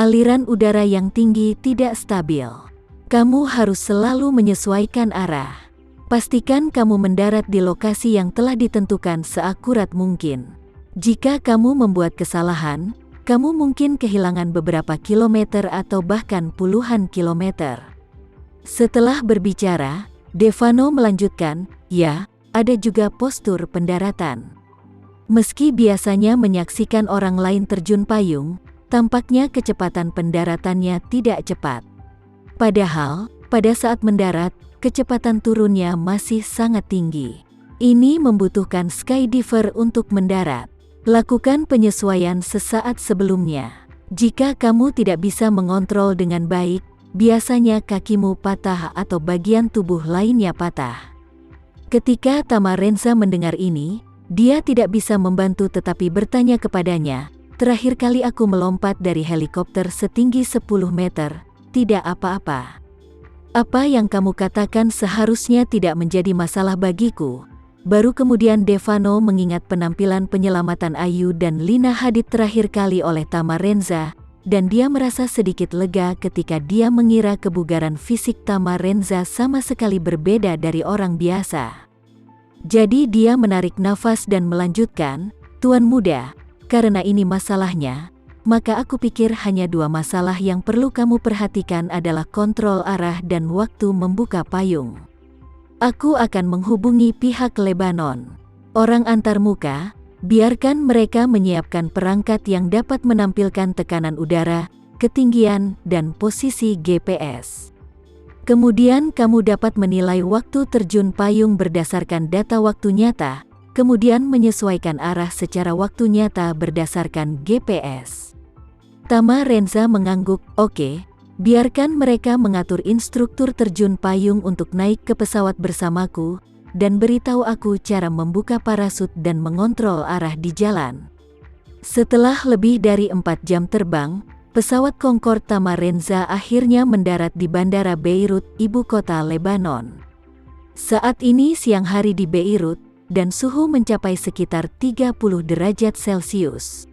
Aliran udara yang tinggi tidak stabil. Kamu harus selalu menyesuaikan arah. Pastikan kamu mendarat di lokasi yang telah ditentukan seakurat mungkin. Jika kamu membuat kesalahan, kamu mungkin kehilangan beberapa kilometer atau bahkan puluhan kilometer. Setelah berbicara, Devano melanjutkan, ya, ada juga postur pendaratan. Meski biasanya menyaksikan orang lain terjun payung, tampaknya kecepatan pendaratannya tidak cepat. Padahal, pada saat mendarat, kecepatan turunnya masih sangat tinggi. Ini membutuhkan skydiver untuk mendarat. Lakukan penyesuaian sesaat sebelumnya. Jika kamu tidak bisa mengontrol dengan baik, biasanya kakimu patah atau bagian tubuh lainnya patah. Ketika Tamarenza mendengar ini, dia tidak bisa membantu tetapi bertanya kepadanya, terakhir kali aku melompat dari helikopter setinggi 10 meter, tidak apa-apa. Apa yang kamu katakan seharusnya tidak menjadi masalah bagiku. Baru kemudian Devano mengingat penampilan penyelamatan Ayu dan Lina Hadid terakhir kali oleh Tamarenza, dan dia merasa sedikit lega ketika dia mengira kebugaran fisik Tamarenza sama sekali berbeda dari orang biasa. Jadi dia menarik nafas dan melanjutkan, Tuan muda, karena ini masalahnya, maka aku pikir hanya dua masalah yang perlu kamu perhatikan adalah kontrol arah dan waktu membuka payung. Aku akan menghubungi pihak Lebanon. Orang antarmuka, biarkan mereka menyiapkan perangkat yang dapat menampilkan tekanan udara, ketinggian, dan posisi GPS. Kemudian kamu dapat menilai waktu terjun payung berdasarkan data waktu nyata, kemudian menyesuaikan arah secara waktu nyata berdasarkan GPS. Tamarenza mengangguk, oke. Biarkan mereka mengatur instruktur terjun payung untuk naik ke pesawat bersamaku, dan beritahu aku cara membuka parasut dan mengontrol arah di jalan. Setelah lebih dari 4 jam terbang, pesawat Concorde Tamarenza akhirnya mendarat di Bandara Beirut, ibu kota Lebanon. Saat ini siang hari di Beirut, dan suhu mencapai sekitar 30 derajat Celcius.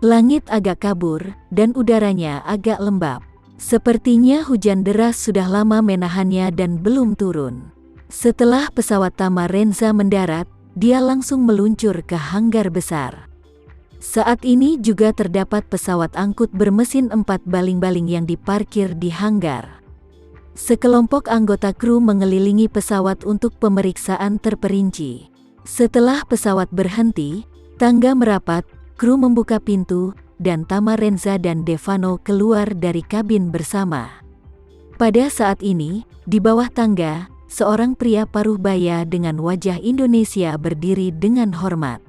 Langit agak kabur, dan udaranya agak lembab. Sepertinya hujan deras sudah lama menahannya dan belum turun. Setelah pesawat Tamarenza mendarat, dia langsung meluncur ke hanggar besar. Saat ini juga terdapat pesawat angkut bermesin 4 baling-baling yang diparkir di hanggar. Sekelompok anggota kru mengelilingi pesawat untuk pemeriksaan terperinci. Setelah pesawat berhenti, tangga merapat, kru membuka pintu, dan Tamarenza dan Devano keluar dari kabin bersama. Pada saat ini, di bawah tangga, seorang pria paruh baya dengan wajah Indonesia berdiri dengan hormat.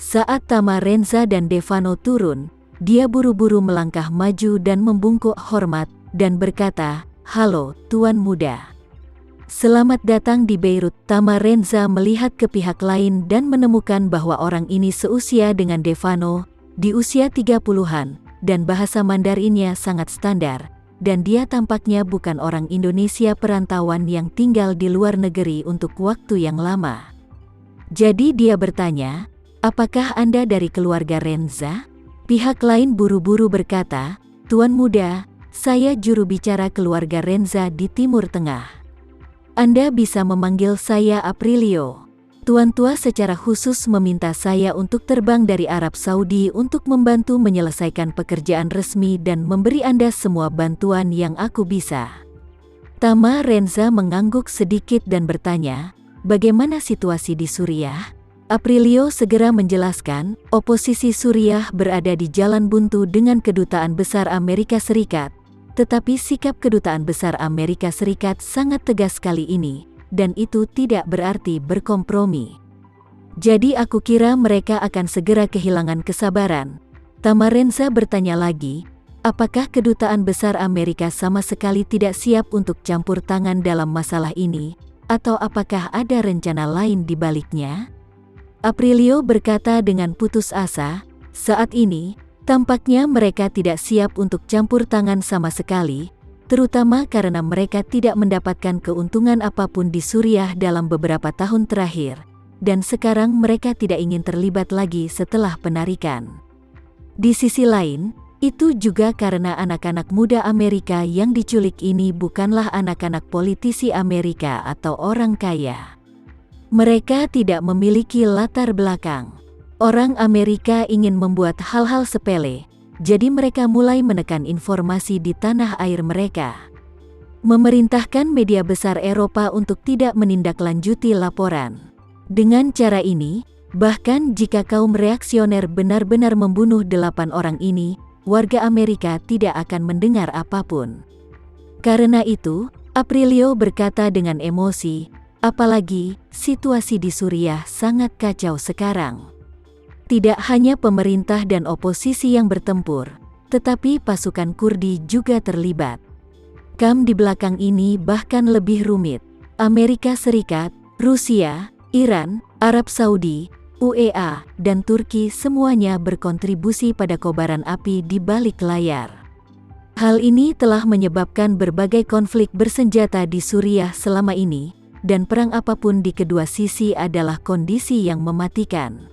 Saat Tamarenza dan Devano turun, dia buru-buru melangkah maju dan membungkuk hormat, dan berkata, "Halo, Tuan Muda. Selamat datang di Beirut." Tamarenza melihat ke pihak lain dan menemukan bahwa orang ini seusia dengan Devano, di usia 30-an, dan bahasa Mandarinnya sangat standar, dan dia tampaknya bukan orang Indonesia perantauan yang tinggal di luar negeri untuk waktu yang lama. Jadi dia bertanya, "Apakah Anda dari keluarga Renza?" Pihak lain buru-buru berkata, "Tuan Muda, saya juru bicara keluarga Renza di Timur Tengah. Anda bisa memanggil saya Aprilio. Tuan tua secara khusus meminta saya untuk terbang dari Arab Saudi untuk membantu menyelesaikan pekerjaan resmi dan memberi Anda semua bantuan yang aku bisa." Tamarenza mengangguk sedikit dan bertanya, "Bagaimana situasi di Suriah?" Aprilio segera menjelaskan, oposisi Suriah berada di jalan buntu dengan Kedutaan Besar Amerika Serikat, tetapi sikap Kedutaan Besar Amerika Serikat sangat tegas kali ini, dan itu tidak berarti berkompromi. Jadi aku kira mereka akan segera kehilangan kesabaran. Tamarenza bertanya lagi, apakah Kedutaan Besar Amerika sama sekali tidak siap untuk campur tangan dalam masalah ini, atau apakah ada rencana lain di baliknya? Aprilio berkata dengan putus asa, saat ini, tampaknya mereka tidak siap untuk campur tangan sama sekali, terutama karena mereka tidak mendapatkan keuntungan apapun di Suriah dalam beberapa tahun terakhir, dan sekarang mereka tidak ingin terlibat lagi setelah penarikan. Di sisi lain, Itu juga karena anak-anak muda Amerika yang diculik ini bukanlah anak-anak politisi Amerika atau orang kaya. Mereka tidak memiliki latar belakang. Orang Amerika ingin membuat hal-hal sepele, jadi mereka mulai menekan informasi di tanah air mereka. Memerintahkan media besar Eropa untuk tidak menindaklanjuti laporan. Dengan cara ini, bahkan jika kaum reaksioner benar-benar membunuh 8 orang ini, warga Amerika tidak akan mendengar apapun. Karena itu, Aprilio berkata dengan emosi, apalagi situasi di Suriah sangat kacau sekarang. Tidak hanya pemerintah dan oposisi yang bertempur, tetapi pasukan Kurdi juga terlibat. Kam di belakang ini bahkan lebih rumit. Amerika Serikat, Rusia, Iran, Arab Saudi, UEA, dan Turki semuanya berkontribusi pada kobaran api di balik layar. Hal ini telah menyebabkan berbagai konflik bersenjata di Suriah selama ini, dan perang apapun di kedua sisi adalah kondisi yang mematikan.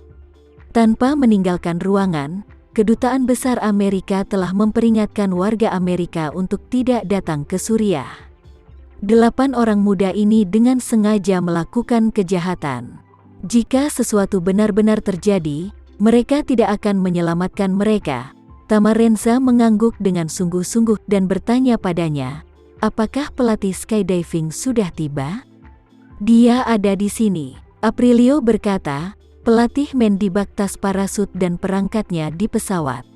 Tanpa meninggalkan ruangan, Kedutaan Besar Amerika telah memperingatkan warga Amerika untuk tidak datang ke Suriah. 8 orang muda ini dengan sengaja melakukan kejahatan. Jika sesuatu benar-benar terjadi, mereka tidak akan menyelamatkan mereka. Tamarenza mengangguk dengan sungguh-sungguh dan bertanya padanya, apakah pelatih skydiving sudah tiba? Dia ada di sini. Aprilio berkata, pelatih mendibak tas parasut dan perangkatnya di pesawat.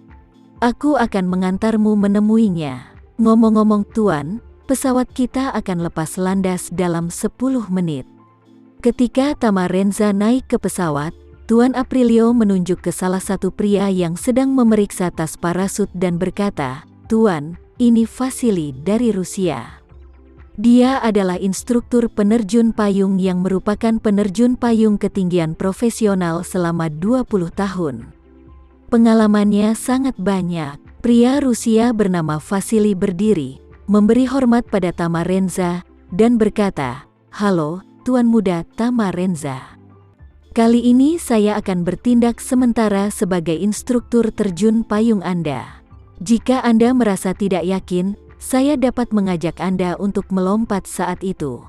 Aku akan mengantarmu menemuinya. Ngomong-ngomong Tuan, pesawat kita akan lepas landas dalam 10 menit. Ketika Tamarenza naik ke pesawat, Tuan Aprilio menunjuk ke salah satu pria yang sedang memeriksa tas parasut dan berkata, Tuan, ini Vasily dari Rusia. Dia adalah instruktur penerjun payung yang merupakan penerjun payung ketinggian profesional selama 20 tahun. Pengalamannya sangat banyak. Pria Rusia bernama Vasily berdiri, memberi hormat pada Tamarenza, dan berkata, halo, Tuan Muda Tamarenza. Kali ini saya akan bertindak sementara sebagai instruktur terjun payung Anda. Jika Anda merasa tidak yakin, saya dapat mengajak Anda untuk melompat saat itu.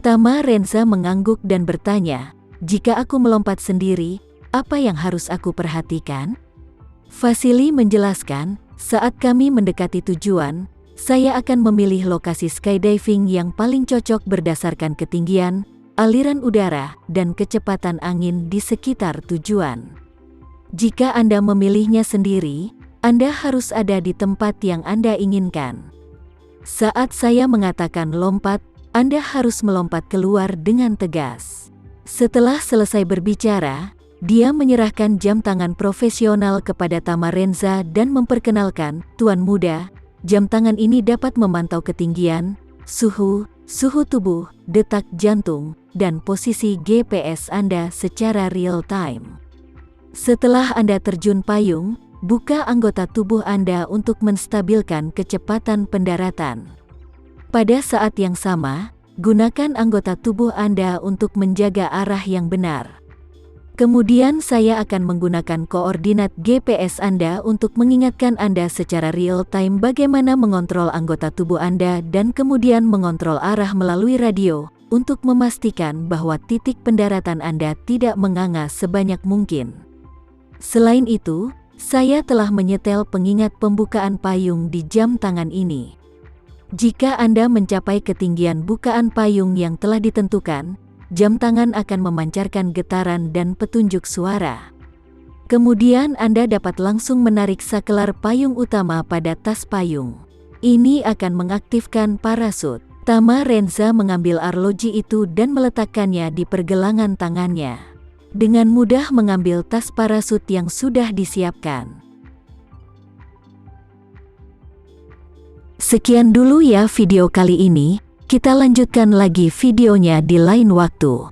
Tamarenza mengangguk dan bertanya, jika aku melompat sendiri, apa yang harus aku perhatikan? Vasily menjelaskan, saat kami mendekati tujuan, saya akan memilih lokasi skydiving yang paling cocok berdasarkan ketinggian, aliran udara, dan kecepatan angin di sekitar tujuan. Jika Anda memilihnya sendiri, Anda harus ada di tempat yang Anda inginkan. Saat saya mengatakan lompat, Anda harus melompat keluar dengan tegas. Setelah selesai berbicara, dia menyerahkan jam tangan profesional kepada Tamarenza dan memperkenalkan, Tuan Muda, jam tangan ini dapat memantau ketinggian, suhu tubuh, detak jantung, dan posisi GPS Anda secara real time. Setelah Anda terjun payung, buka anggota tubuh Anda untuk menstabilkan kecepatan pendaratan. Pada saat yang sama, gunakan anggota tubuh Anda untuk menjaga arah yang benar. Kemudian saya akan menggunakan koordinat GPS Anda untuk mengingatkan Anda secara real-time bagaimana mengontrol anggota tubuh Anda dan kemudian mengontrol arah melalui radio, untuk memastikan bahwa titik pendaratan Anda tidak menganga sebanyak mungkin. Selain itu, saya telah menyetel pengingat pembukaan payung di jam tangan ini. Jika Anda mencapai ketinggian bukaan payung yang telah ditentukan, jam tangan akan memancarkan getaran dan petunjuk suara. Kemudian Anda dapat langsung menarik saklar payung utama pada tas payung. Ini akan mengaktifkan parasut. Tamarenza mengambil arloji itu dan meletakkannya di pergelangan tangannya. Dengan mudah mengambil tas parasut yang sudah disiapkan. Sekian dulu ya video kali ini. Kita lanjutkan lagi videonya di lain waktu.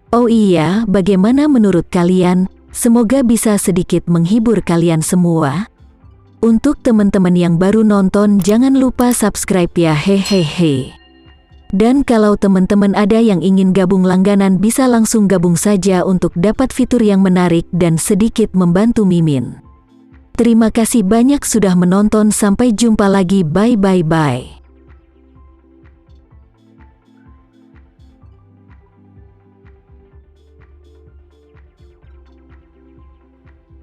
Oh iya, bagaimana menurut kalian? Semoga bisa sedikit menghibur kalian semua. Untuk teman-teman yang baru nonton, jangan lupa subscribe ya, hehehe. Dan kalau teman-teman ada yang ingin gabung langganan, bisa langsung gabung saja untuk dapat fitur yang menarik dan sedikit membantu Mimin. Terima kasih banyak sudah menonton, sampai jumpa lagi, bye bye bye.